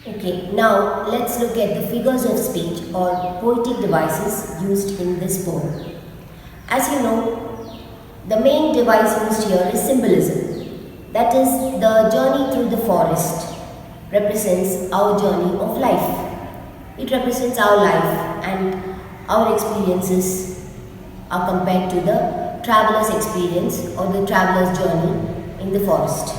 Okay, now let's look at the figures of speech or poetic devices used in this poem. As you know, the main device used here is symbolism. That is, the journey through the forest represents our journey of life. It represents our life, and our experiences are compared to the traveler's experience or the traveler's journey in the forest.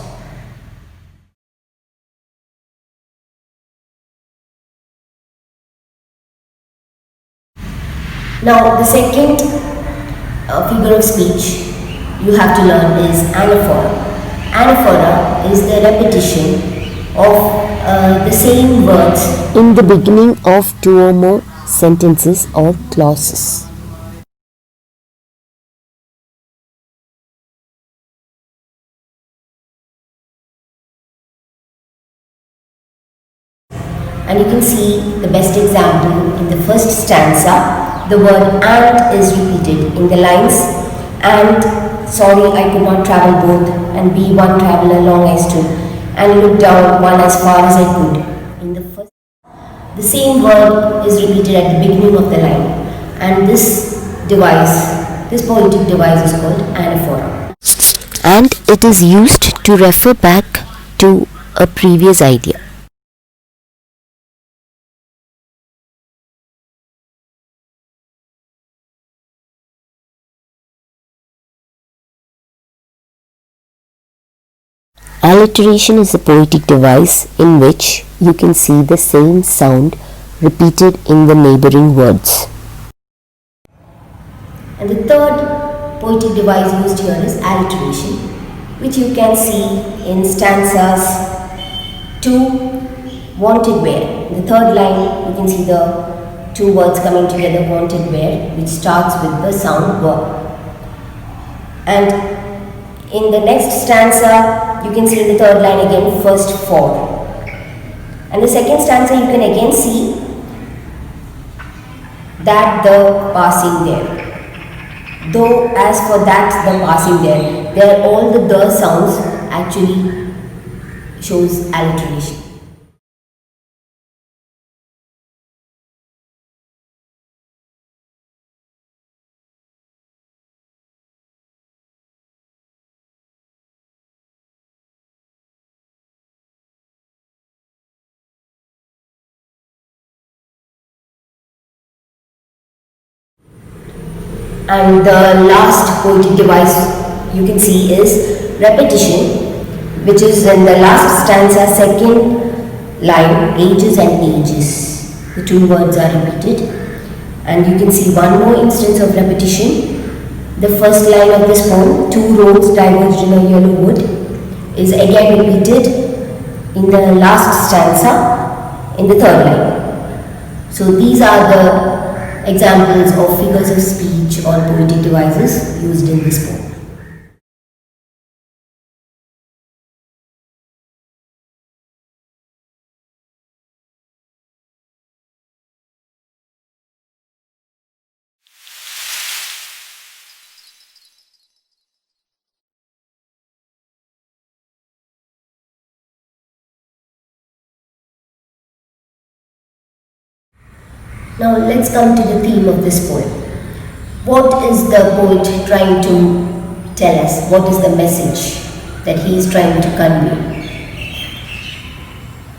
Now, the second figure of speech you have to learn is anaphora. Anaphora is the repetition of the same words in the beginning of two or more sentences or clauses. And you can see the best example in the first stanza. The word and is repeated in the lines. And sorry, I could not travel both, and be one traveler long I stood, and look down one as far as I could. In the first, the same word is repeated at the beginning of the line, and this poetic device is called anaphora. And it is used to refer back to a previous idea. Alliteration is a poetic device in which you can see the same sound repeated in the neighboring words. And the third poetic device used here is alliteration, which you can see in stanzas 2, wanted where. In the third line, you can see the two words coming together, wanted where, which starts with the sound verb. And in the next stanza, you can see in the third line again, first for. And the second stanza, you can again see that the passing there. Though as for that the passing there all the sounds actually shows alliteration. And the last poetic device you can see is repetition, which is in the last stanza, second line, ages and ages. The two words are repeated, and you can see one more instance of repetition. The first line of this poem, two roads diverged in a yellow wood, is again repeated in the last stanza in the third line. So these are the examples of figures of speech or poetic devices used in this poem. Now let's come to the theme of this poem. What is the poet trying to tell us? What is the message that he is trying to convey?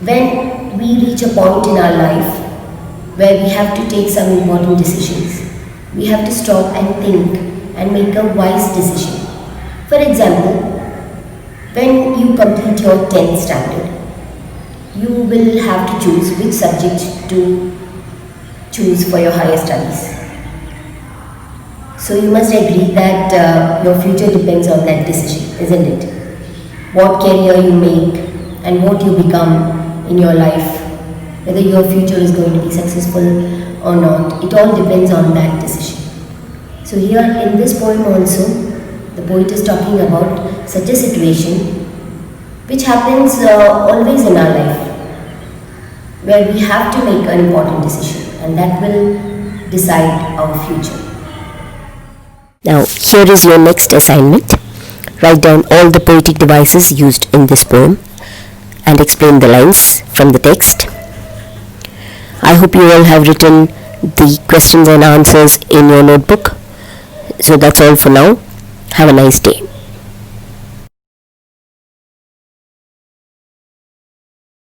When we reach a point in our life where we have to take some important decisions, we have to stop and think and make a wise decision. For example, when you complete your 10th standard, you will have to choose which subject to choose for your higher studies. So you must agree that your future depends on that decision, isn't it? What career you make and what you become in your life, whether your future is going to be successful or not, it all depends on that decision. So here in this poem also, the poet is talking about such a situation which happens always in our life, where we have to make an important decision, and that will decide our future. Now, here is your next assignment. Write down all the poetic devices used in this poem and explain the lines from the text. I hope you all have written the questions and answers in your notebook. So that's all for now. Have a nice day.